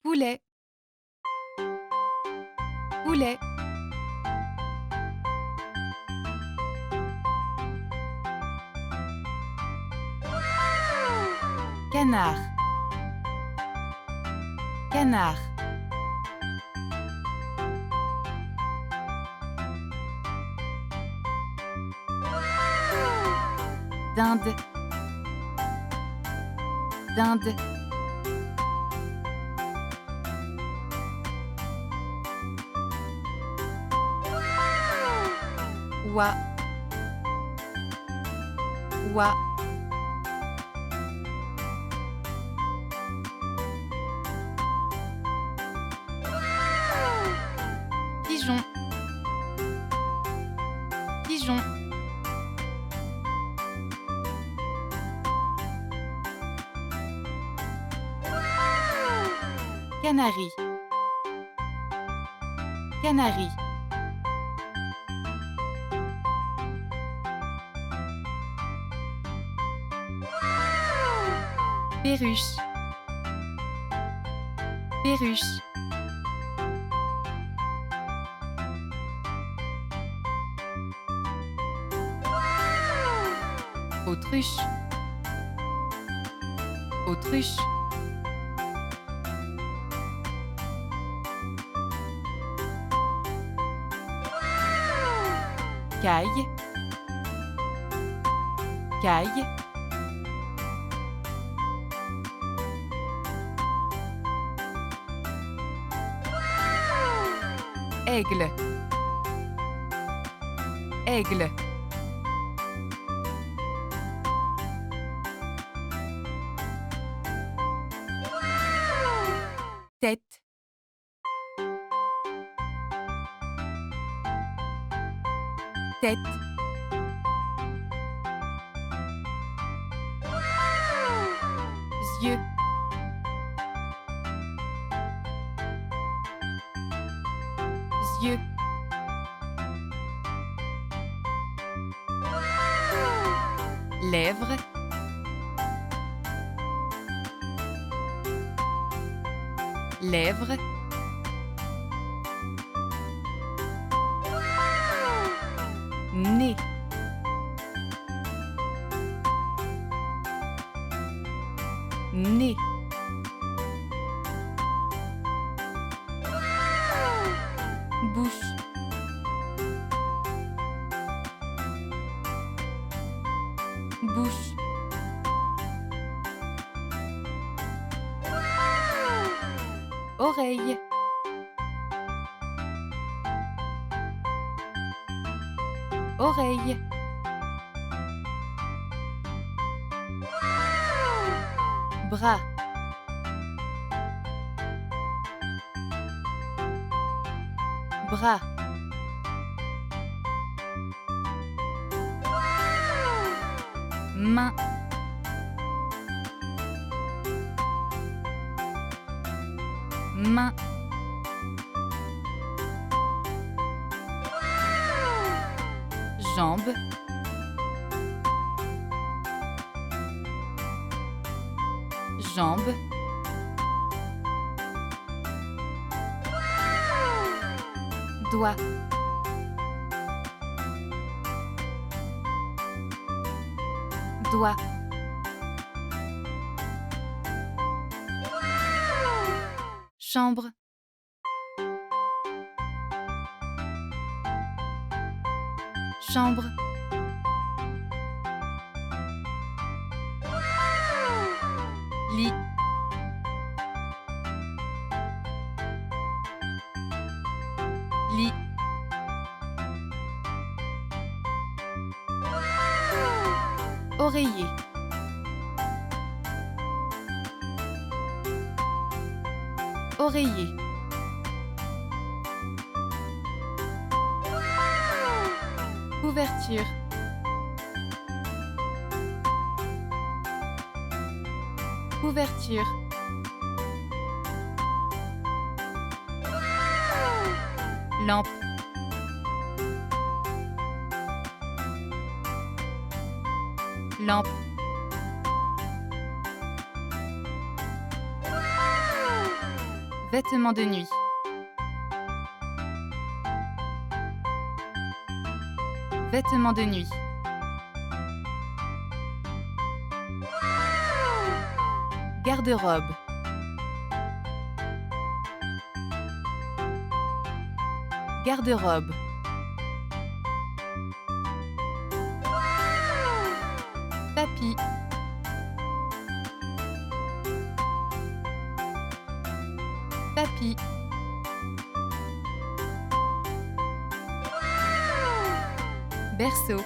poulet, poulet, canard, canard, dinde, dinde, oie, oie, pigeon, pigeon, canari, canari, perruche, perruche, autruche, autruche, caille, caille, aigle, aigle, tête, tête, yeux, yeux, lèvres, lèvres, nez, nez, bouche, bouche, oreille, oreille, bras, bras, main, main, jambe, jambe, doigt, doigt, chambre, chambre, lit, lit, oreiller, oreiller, couverture, couverture, lampe, lampe, Vêtements de nuit. Vêtements de nuit. Garde-robe. Garde-robe. Tapis. Tapis. Berceau.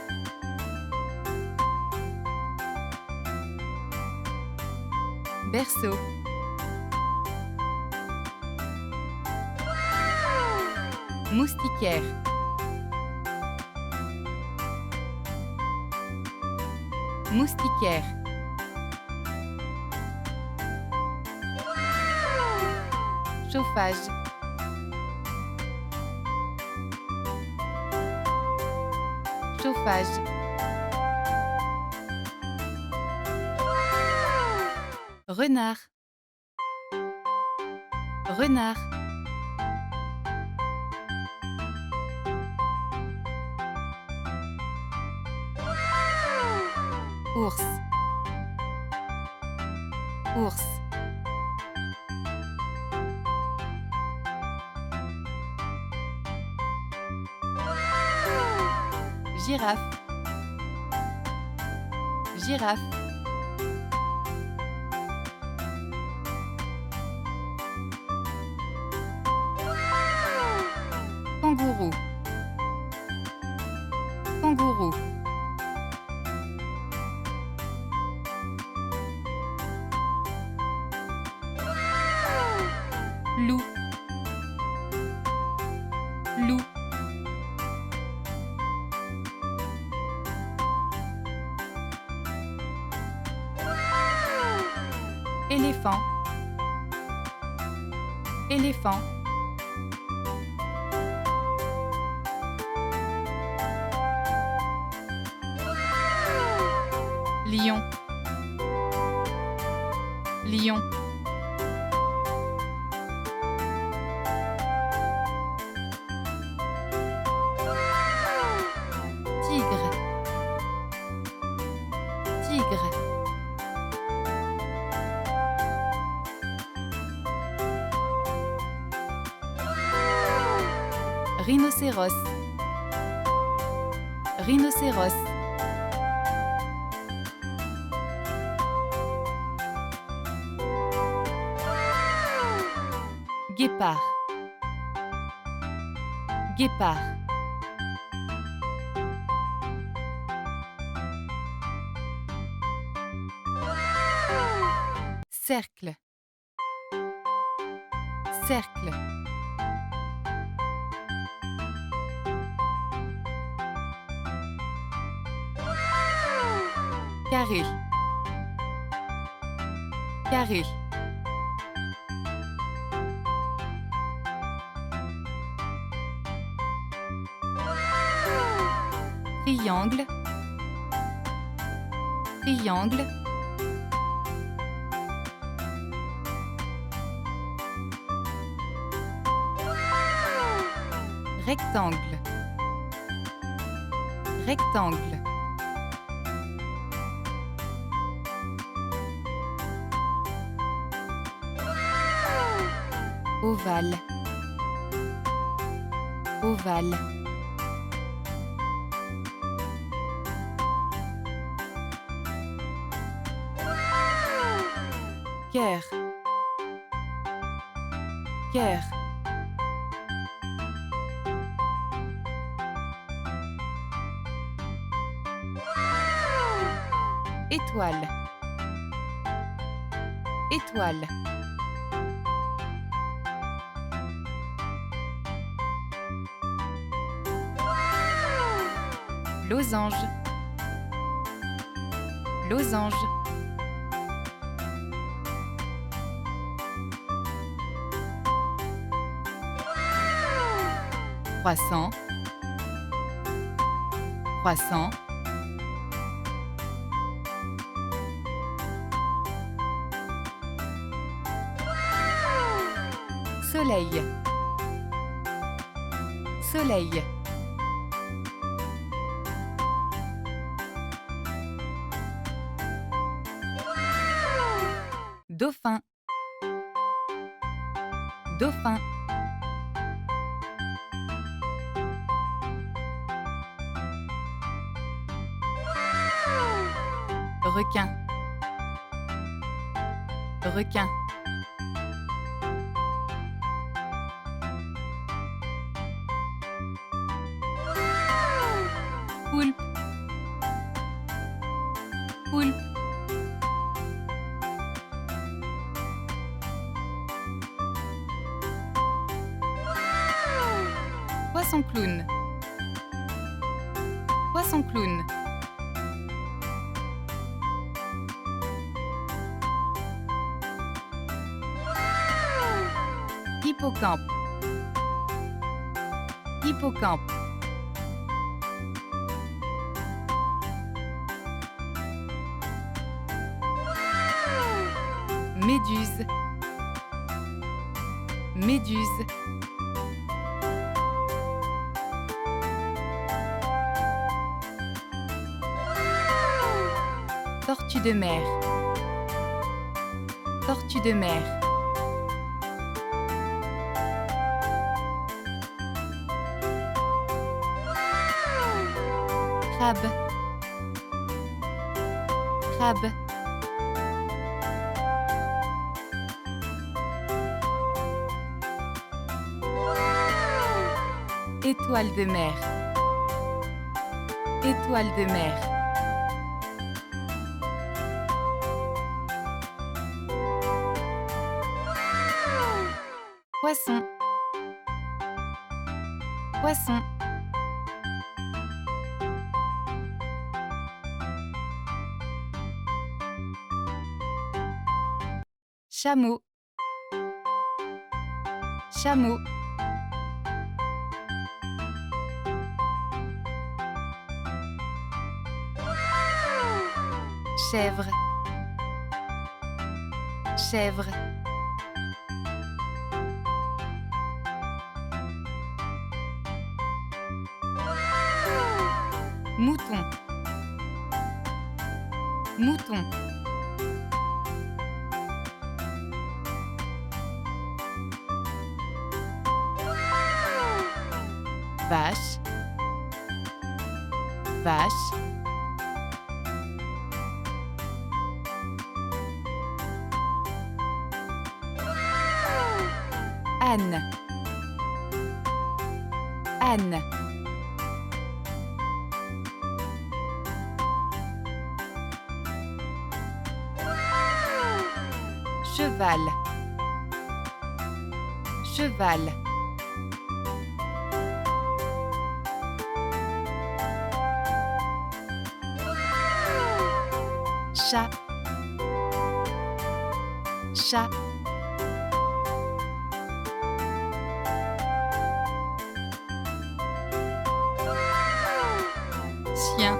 Berceau. Moustiquaire. Moustiquaire. Chauffage. Chauffage. Renard. Renard. Ours. Ours. Girafe. Girafe. Kangourou. Kangourou. Loup. Loup. Éléphant. Éléphant. Lion. Lion. Tigre. Tigre. Rhinocéros. Rhinocéros. Guépard. Guépard. Cercle. Cercle. Carré. Carré. Triangle. Triangle. Rectangle. Rectangle. Ovale. Ovale. Cœur. Cœur. Étoile. Étoile. Losange. Losange. Croissant. Croissant. Soleil. Soleil. Dauphin. Dauphin. Requin. Requin. Poulpe. Poulpe. Poisson clown. Poisson clown. Hippocampe. Hippocampe. Méduse. Méduse. Tortue de mer. Tortue de mer. Crabe. Crabe. Étoile de mer. Étoile de mer. Poisson. Poisson. Chameau. Chameau. Chèvre. Chèvre. Mouton. Mouton. Vache. Vache. Âne. Âne. Cheval. Cheval. Chat. Chat. Chien.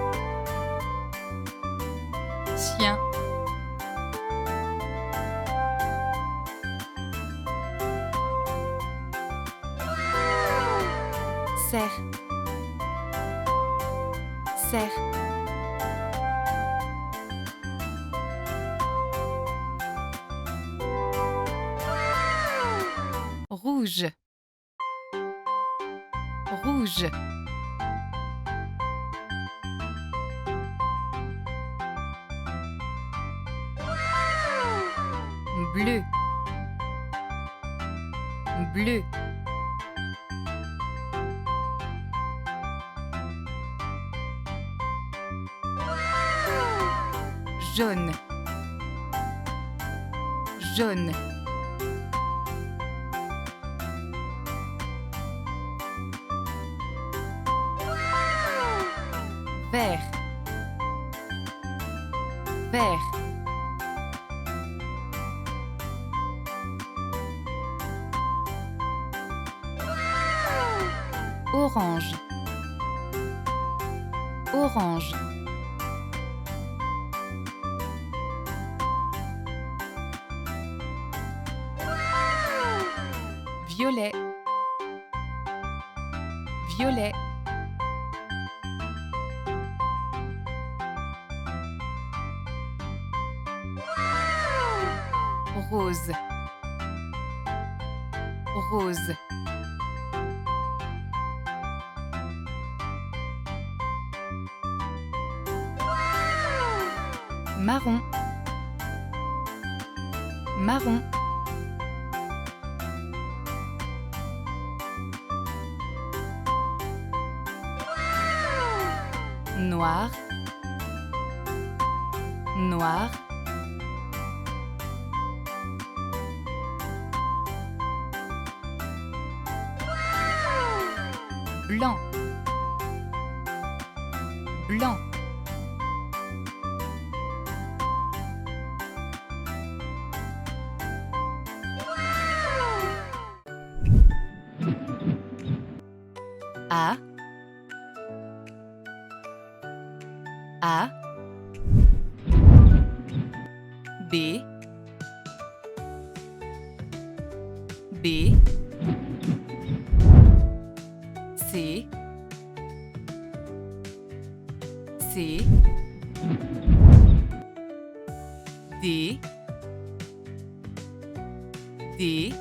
Chien. Cerf. Cerf. Rouge. Rouge. Bleu. Bleu. Jaune. Jaune. Vert. Vert. Orange. Orange. violet, violet, rose, rose, marron, marron, noir, noir, blanc, blanc, A, A, B, B, C, C, D, D,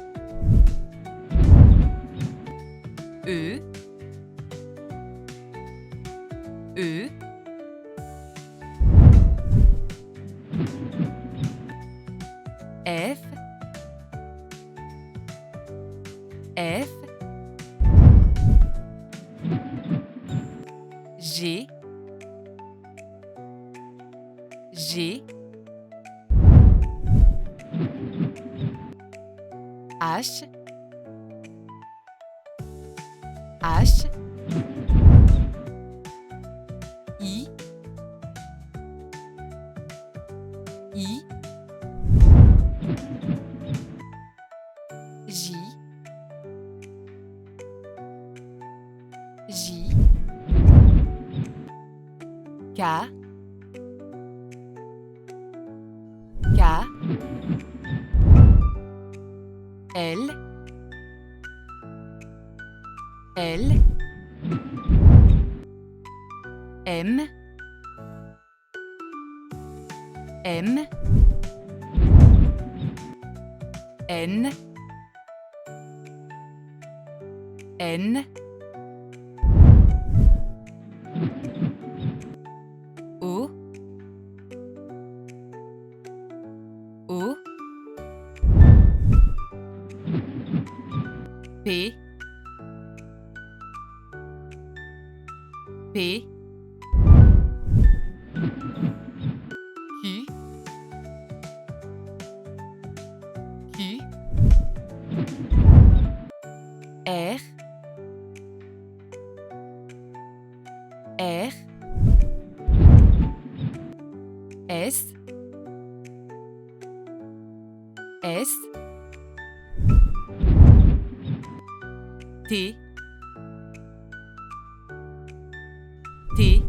E, E, F, F, G, G, H, H, I, I, J, J, K, K, L, L, M, M, N, N, O, O, P, P, Q, Q, R, R, S, S, T, T,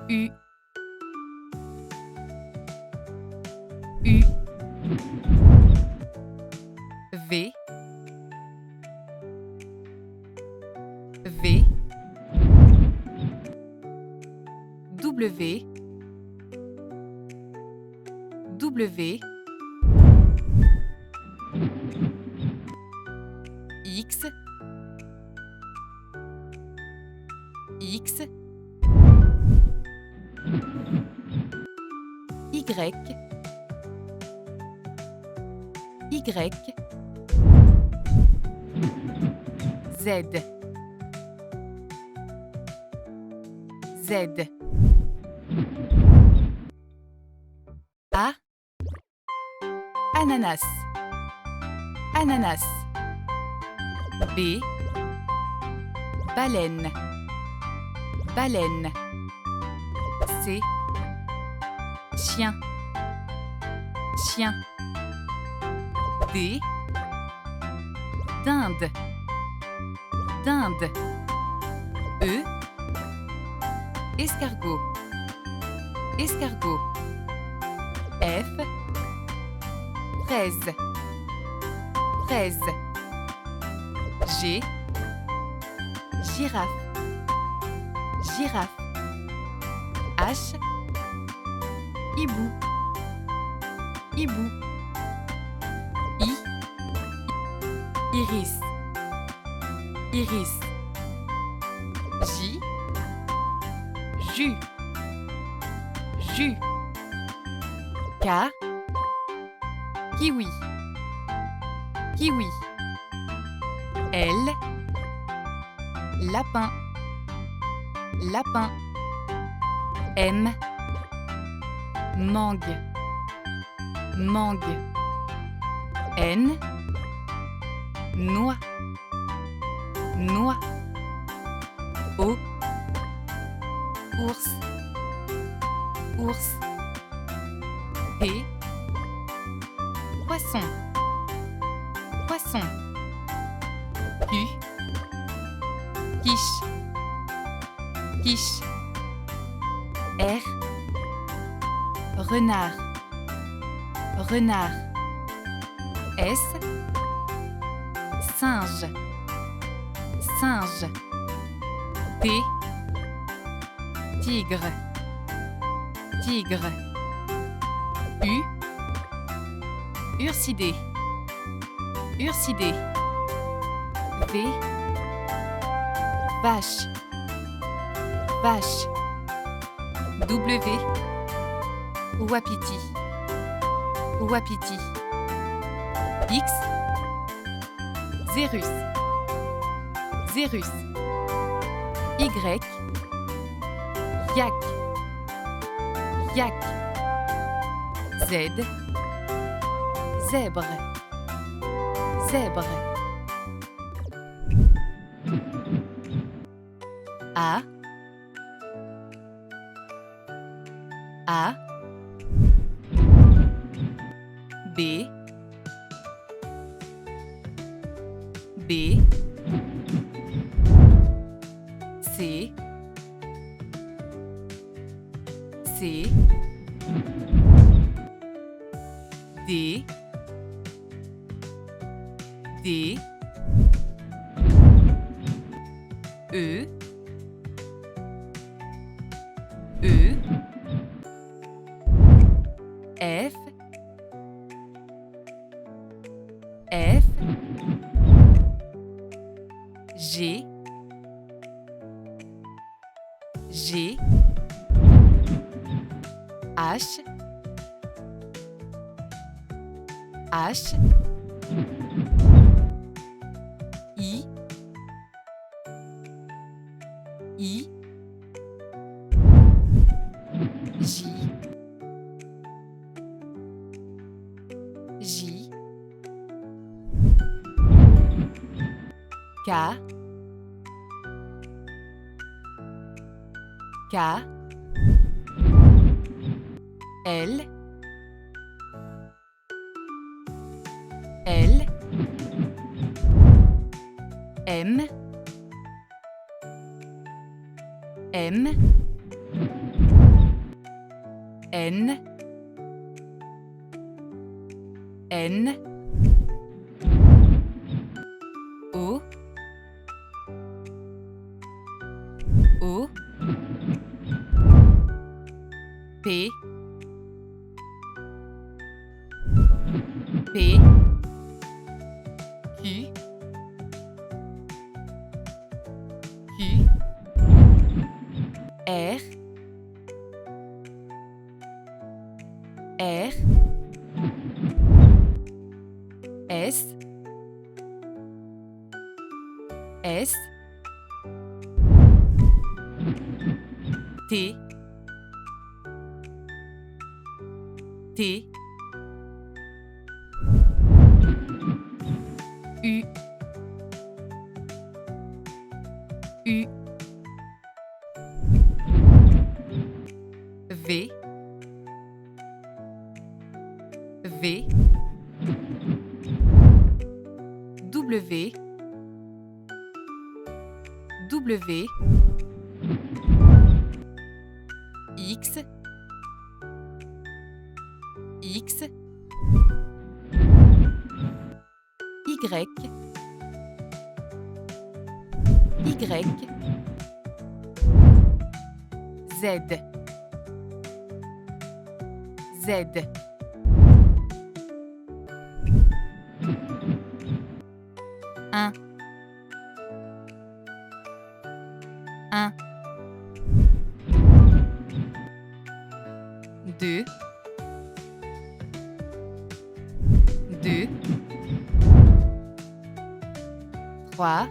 U, U, V, V, W, W, X, X, Y, Y, Z, Z, A, ananas, ananas, B, baleine, baleine, C, chien, chien, D, dinde, dinde, E, escargot, escargot, F, fraise, fraise. G, girafe, girafe. H, hibou, hibou. I, iris, iris. J, jus, jus. K, kiwi, kiwi. L, lapin, lapin. M, mangue, mangue. N, noix, noix. O, ours, ours. P, poisson, poisson. Q, quiche, quiche. R, renard, renard. S, singe, singe. T, tigre, tigre. U, ursidé, ursidé. V, vache, vache. W, wapiti, wapiti. X, xérus, xérus. Y, yak, yak. Z, zèbre, zèbre. A, B, B. C, C. D, D. E, E. F, F. G, G. H, H. I, I. J, J. K, K. L, L. M, M. N, N. O, O. P, P. Q, Q. R, R. S, S. T, T. U, U. V, V. W, W. X, X. Y, Y, Z, Z, un, 2, 2, 3,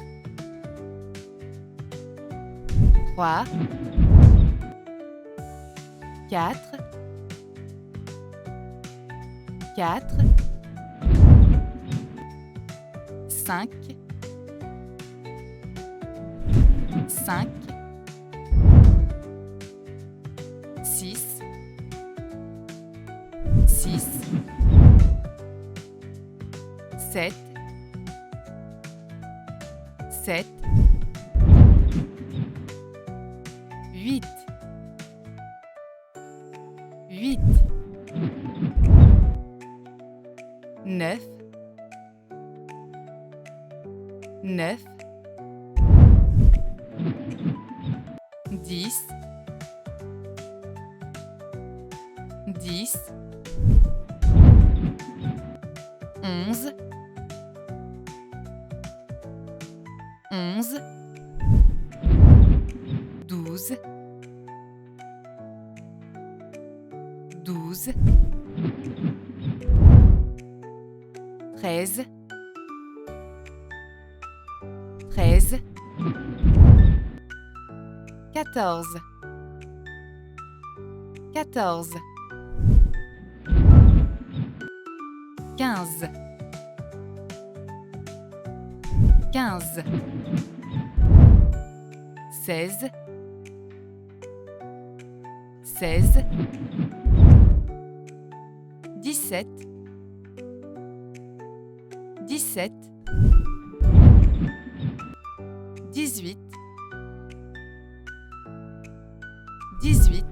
3, 4, 4, 5, 5, 6, 6, 7, 7, 8, 8, 9, 9, 10, 10, 11, 11, 12, 12, 13, 13, 14, 14, 15, 15, 16, 16, 17, 17, 18, 18,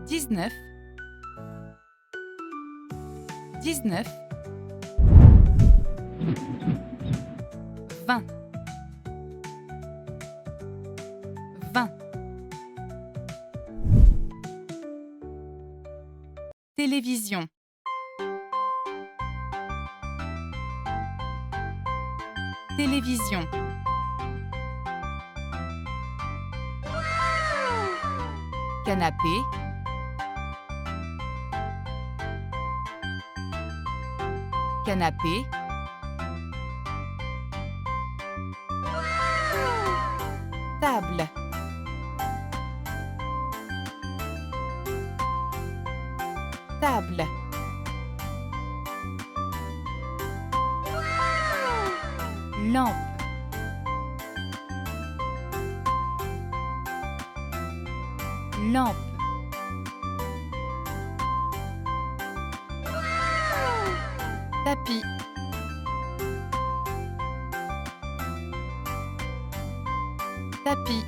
19, 19, 20, 20. Télévision. Télévision. Canapé. Canapé. Table. Table. Lampe. Lampe. Tapis. Tapis.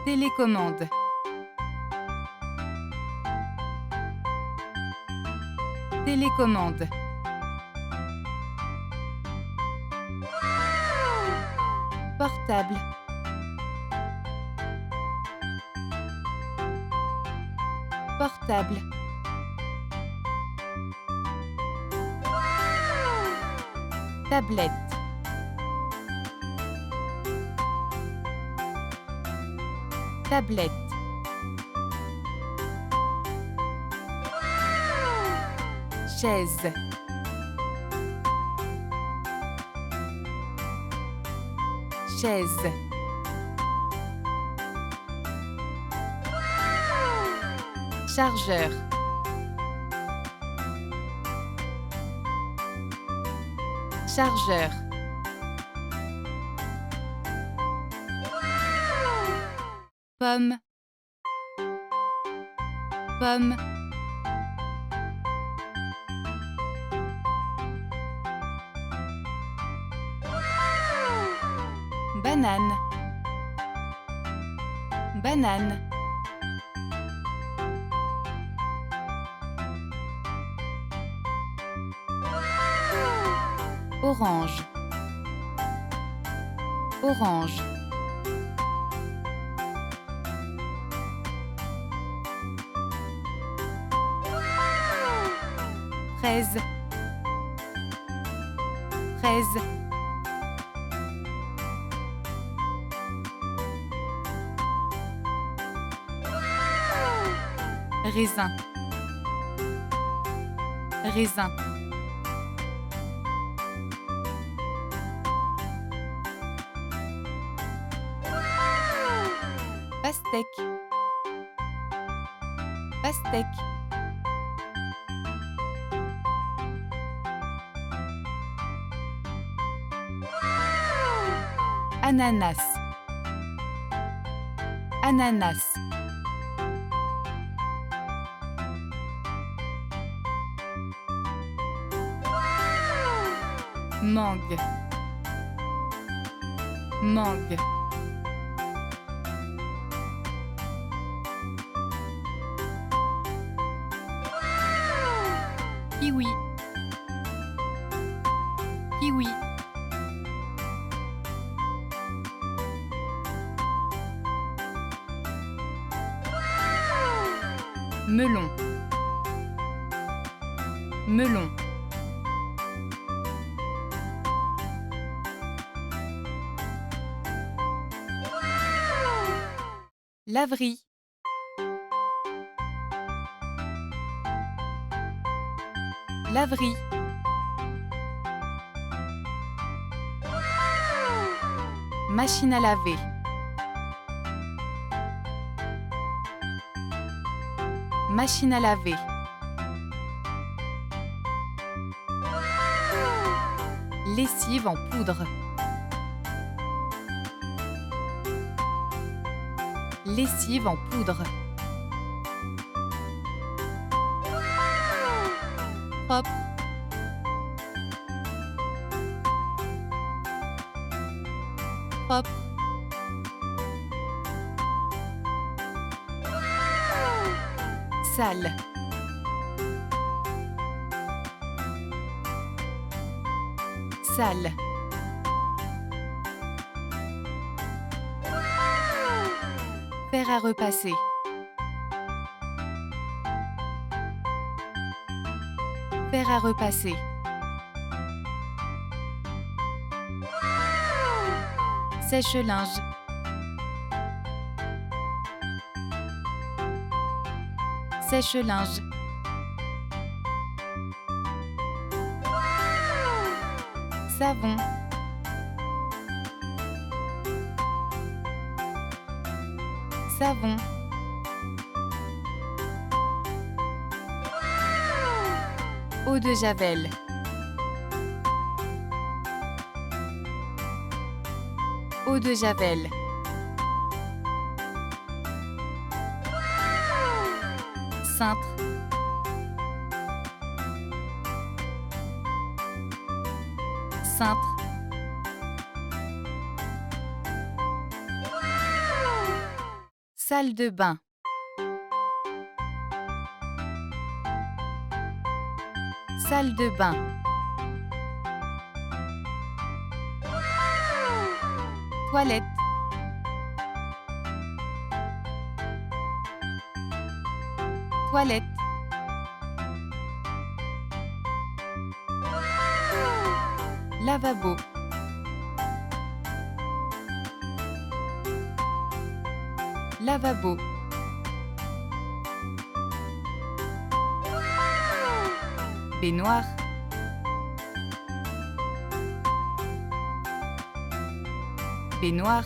Télécommande. Télécommande. Portable. Portable. Tablette. Tablette. Chaise. Chaise. Chargeur. Chargeur. Pomme. Pomme. Banane. Banane. Orange. Orange. Fraise. Fraise. Raisin. Raisin. Pastèque. Pastèque. Ananas. Ananas. Mangue. Mangue. Kiwi. Kiwi. Melon. Melon. Laverie. Laverie. Machine à laver. Machine à laver. Lessive en poudre. Lessive en poudre. Propre. Propre. Sale. Sale. Faire à repasser. Faire à repasser. Sèche-linge. Sèche-linge. Savon. Savon. Eau de Javel. Eau de Javel. Cintre. Cintre. Salle de bain. Salle de bain. Toilette. Toilette. Lavabo. Lavabo. Baignoire. Baignoire.